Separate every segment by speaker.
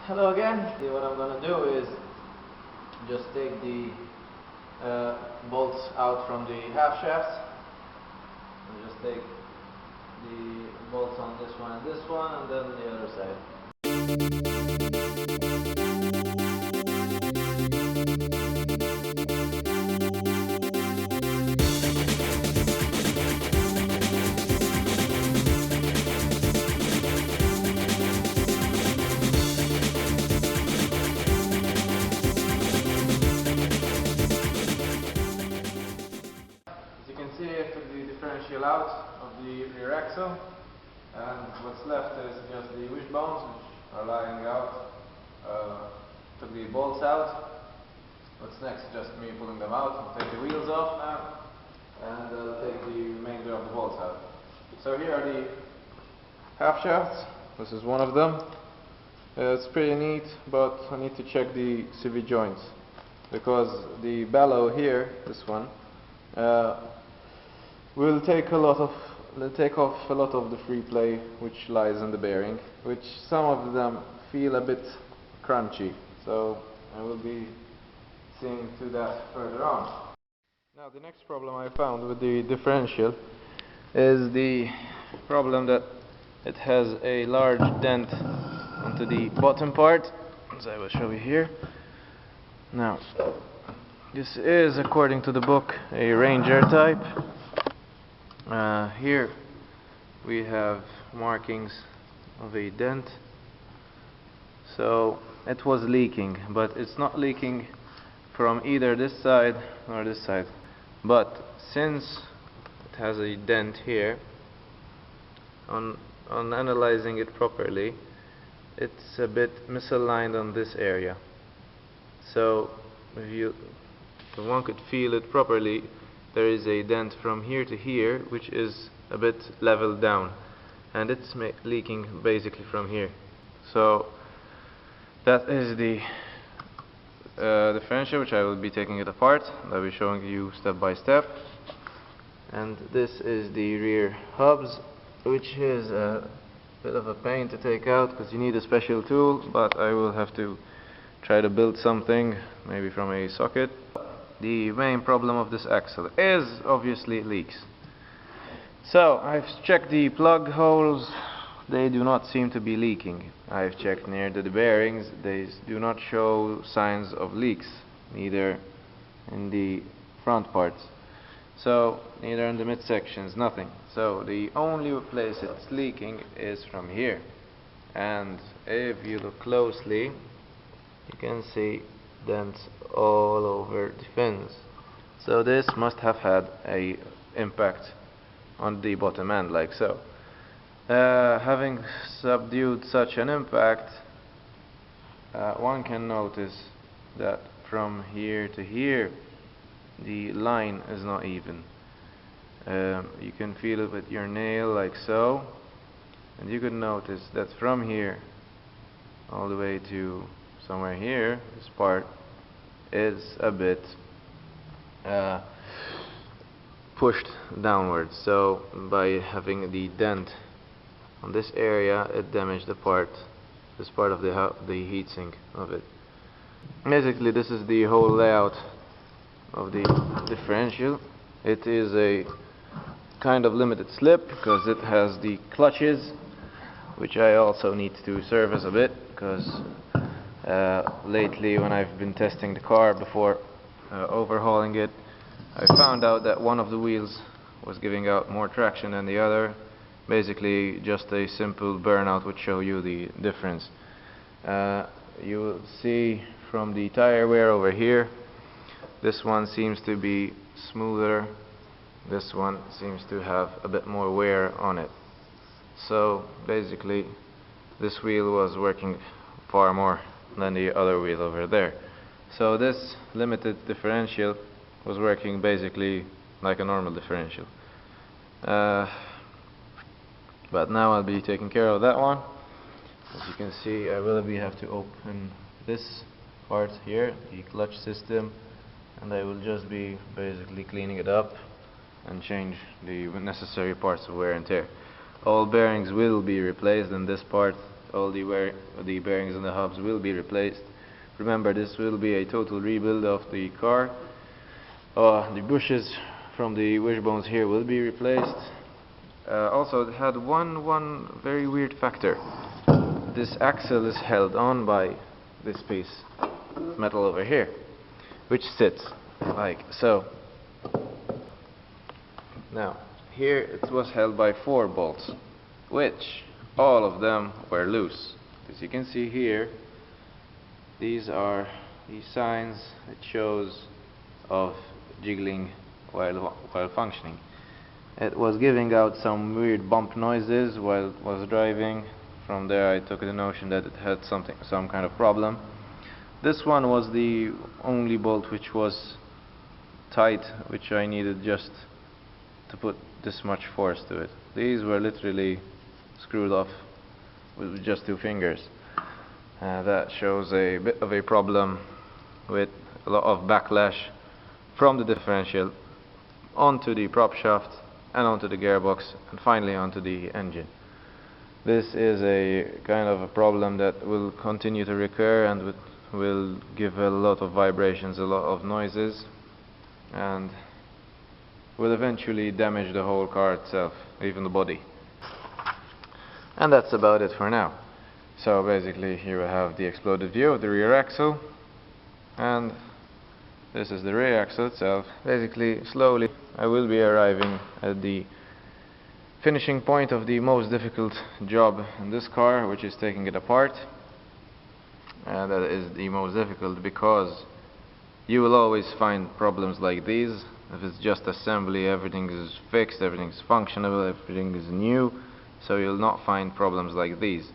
Speaker 1: Hello again. What I'm gonna do is just take the bolts out from the half shafts. And just take the bolts on this one and then the other side. See, I took the differential out of the rear axle, and what's left is just the wishbones which are lying out. Took the bolts out. What's next? Just me pulling them out. I'll take the wheels off now, and I'll take the remainder of the bolts out. So here are the half shafts. This is one of them. It's pretty neat, but I need to check the CV joints because the bellow here, this one, will take off a lot of the free play which lies in the bearing, which some of them feel a bit crunchy, so I will be seeing to that further on. Now the next problem I found with the differential is the problem that it has a large dent onto the bottom part, as I will show you here. Now this is, according to the book, a Ranger type. Here we have markings of a dent, so it was leaking, but it's not leaking from either this side or this side. But since it has a dent here, on analyzing it properly, it's a bit misaligned on this area. So if one could feel it properly, there is a dent from here to here which is a bit leveled down, and it's leaking basically from here. So that is the differential, which I will be taking it apart. I'll be showing you step by step. And this is the rear hubs, which is a bit of a pain to take out because you need a special tool, but I will have to try to build something, maybe from a socket. The main problem of this axle is obviously leaks. So I've checked the plug holes, they do not seem to be leaking. I've checked near the bearings, they do not show signs of leaks, neither in the front parts, so neither in the midsections, nothing. So the only place it's leaking is from here, and if you look closely you can see dents all over the fins. So this must have had a impact on the bottom end, like so. Having subdued such an impact, one can notice that from here to here the line is not even. You can feel it with your nail, like so, and you can notice that from here all the way to somewhere here, this part is a bit pushed downwards. So by having the dent on this area, it damaged this part of the heatsink of it. Basically this is the whole layout of the differential. It is a kind of limited slip because it has the clutches, which I also need to service a bit, because lately when I've been testing the car before overhauling it, I found out that one of the wheels was giving out more traction than the other. Basically just a simple burnout would show you the difference. You will see from the tire wear over here, this one seems to be smoother, this one seems to have a bit more wear on it. So basically this wheel was working far more than the other wheel over there. So this limited differential was working basically like a normal differential. But now I'll be taking care of that one. As you can see, I will have to open this part here, the clutch system, and I will just be basically cleaning it up and change the necessary parts of wear and tear. All bearings will be replaced, and this part all the bearings and the hubs will be replaced. Remember, this will be a total rebuild of the car. The bushes from the wishbones here will be replaced. Also, it had one very weird factor. This axle is held on by this piece of metal over here, which sits like so. Now, here it was held by 4 bolts, which all of them were loose. As you can see here, these are the signs it shows of jiggling while functioning. It was giving out some weird bump noises while it was driving. From there I took the notion that it had some kind of problem. This one was the only bolt which was tight, which I needed just to put this much force to it. These were literally screwed off with just 2 fingers. That shows a bit of a problem with a lot of backlash from the differential onto the prop shaft and onto the gearbox and finally onto the engine. This is a kind of a problem that will continue to recur and will give a lot of vibrations, a lot of noises, and will eventually damage the whole car itself, even the body. And that's about it for now. So basically here we have the exploded view of the rear axle, and this is the rear axle itself. Basically, slowly I will be arriving at the finishing point of the most difficult job in this car, which is taking it apart. And that is the most difficult because you will always find problems like these. If it's just assembly, everything is fixed, everything is functional, everything is new, so you'll not find problems like these.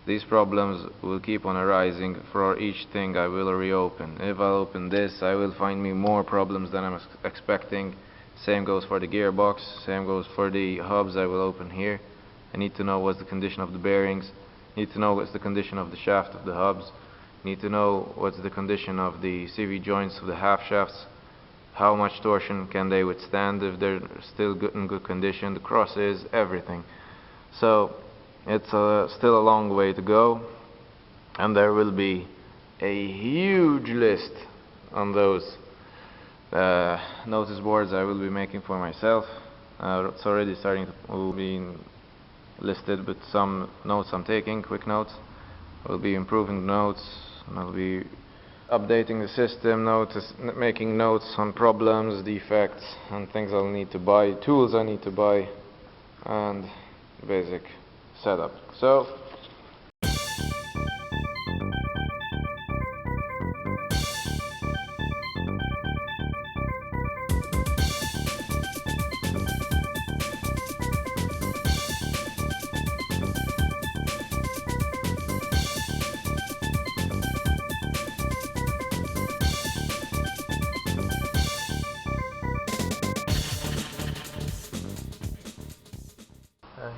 Speaker 1: These problems will keep on arising for each thing I will reopen. If I open this, I will find me more problems than I'm expecting. Same goes for the gearbox, same goes for the hubs I will open here. I need to know what's the condition of the bearings, need to know what's the condition of the shaft of the hubs, need to know what's the condition of the CV joints of the half shafts, how much torsion can they withstand if they're still in good condition, the crosses, everything. So it's still a long way to go, and there will be a huge list on those notice boards I will be making for myself. It's already starting to be listed with some notes I'm taking, quick notes. I'll be improving notes, and I'll be updating the system, making notes on problems, defects, and things I'll need to buy, tools I need to buy, and basic setup. So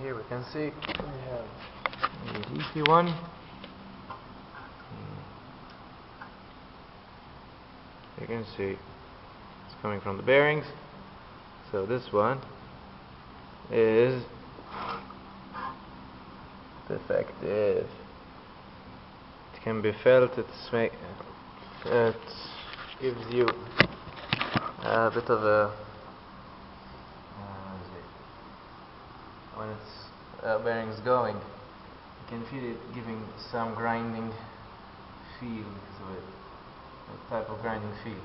Speaker 1: here we can see we have the leaky one. You can see it's coming from the bearings. So this one is defective. It can be felt. It gives you a bit of a when its bearings going, you can feel it giving some grinding feel to it, a type of grinding feel.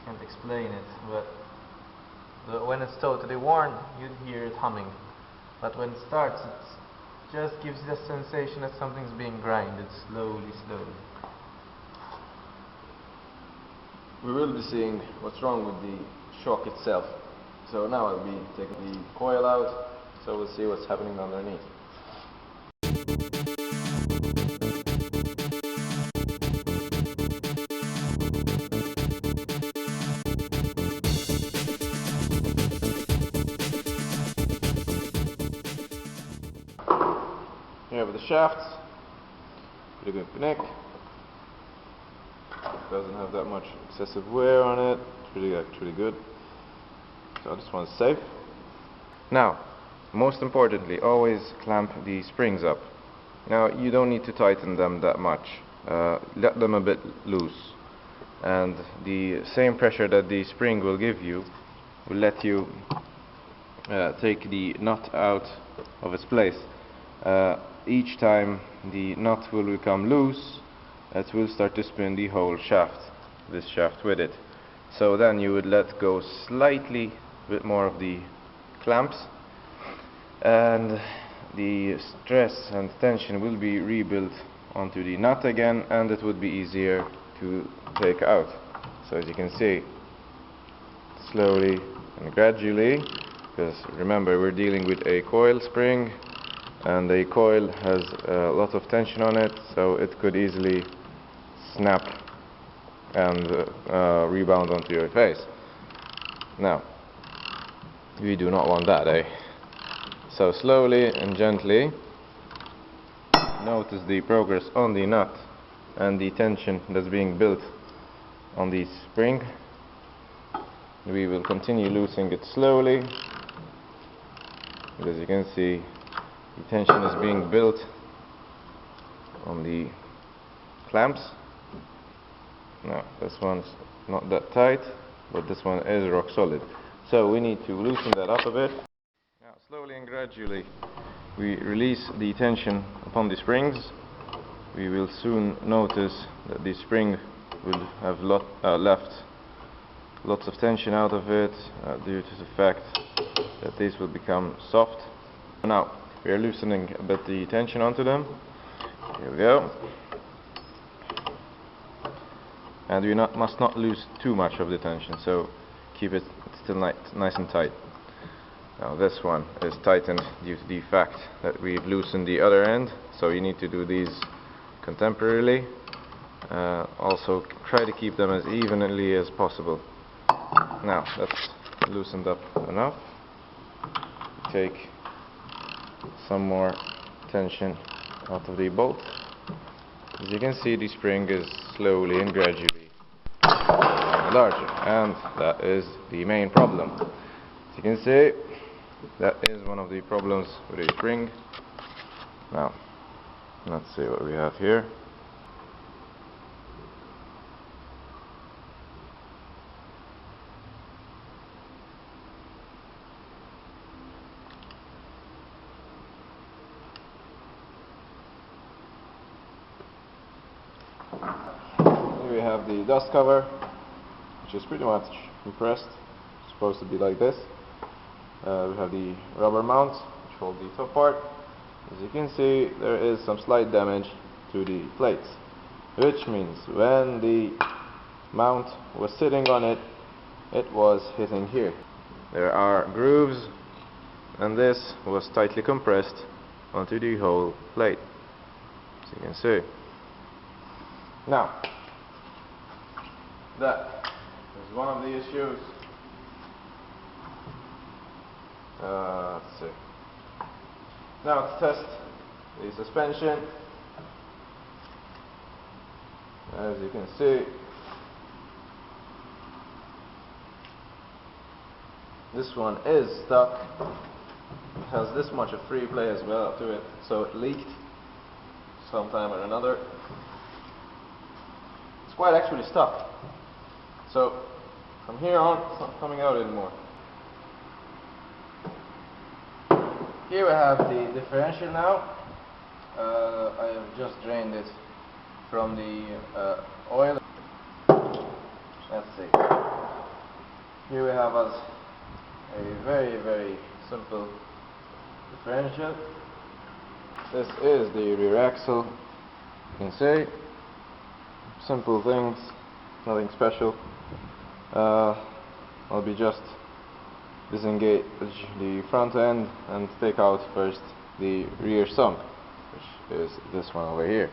Speaker 1: Can't explain it, but when it's totally worn, you'd hear it humming. But when it starts, it just gives you the sensation that something's being grinded slowly. We will be seeing what's wrong with the shock itself. So now I'll be taking the coil out. So we'll see what's happening underneath. Here we have the shafts. Pretty good neck. Doesn't have that much excessive wear on it. It's actually good. So this one's safe. Now, most importantly, always clamp the springs up. Now you don't need to tighten them that much, let them a bit loose, and the same pressure that the spring will give you will let you take the nut out of its place. Each time the nut will become loose, it will start to spin the whole shaft, this shaft with it. So then you would let go slightly bit more of the clamps, and the stress and tension will be rebuilt onto the nut again, and it would be easier to take out. So as you can see, slowly and gradually, because remember we're dealing with a coil spring, and the coil has a lot of tension on it, so it could easily snap and rebound onto your face. Now we do not want that, So slowly and gently notice the progress on the nut and the tension that's being built on the spring. We will continue loosening it slowly, as you can see the tension is being built on the clamps. Now this one's not that tight, but this one is rock solid, so we need to loosen that up a bit. Now slowly and gradually we release the tension upon the springs. We will soon notice that the spring will have left lots of tension out of it due to the fact that these will become soft. Now we are loosening a bit the tension onto them. Here we go. And we must not lose too much of the tension, so keep it still nice and tight. Now this one is tightened due to the fact that we've loosened the other end, so you need to do these contemporarily. Also try to keep them as evenly as possible. Now that's loosened up enough. Take some more tension out of the bolt. As you can see, the spring is slowly and gradually larger, and that is the main problem. As you can see, that is one of the problems with a spring. Now let's see what we have here. Here we have the dust cover, which is pretty much compressed. It's supposed to be like this. We have the rubber mounts which hold the top part. As you can see, there is some slight damage to the plates, which means when the mount was sitting on it, it was hitting here. There are grooves, and this was tightly compressed onto the whole plate, as you can see. Now, that is one of the issues. Let's see. Now let's test the suspension. As you can see, this one is stuck. It has this much of free play as well to it, so it leaked sometime or another. It's quite actually stuck. So from here on, it's not coming out anymore. Here we have the differential now. I have just drained it from the oil. Let's see. Here we have a very simple differential. This is the rear axle. You can see, simple things, nothing special. I'll be just disengage the front end and take out first the rear sump, which is this one over here.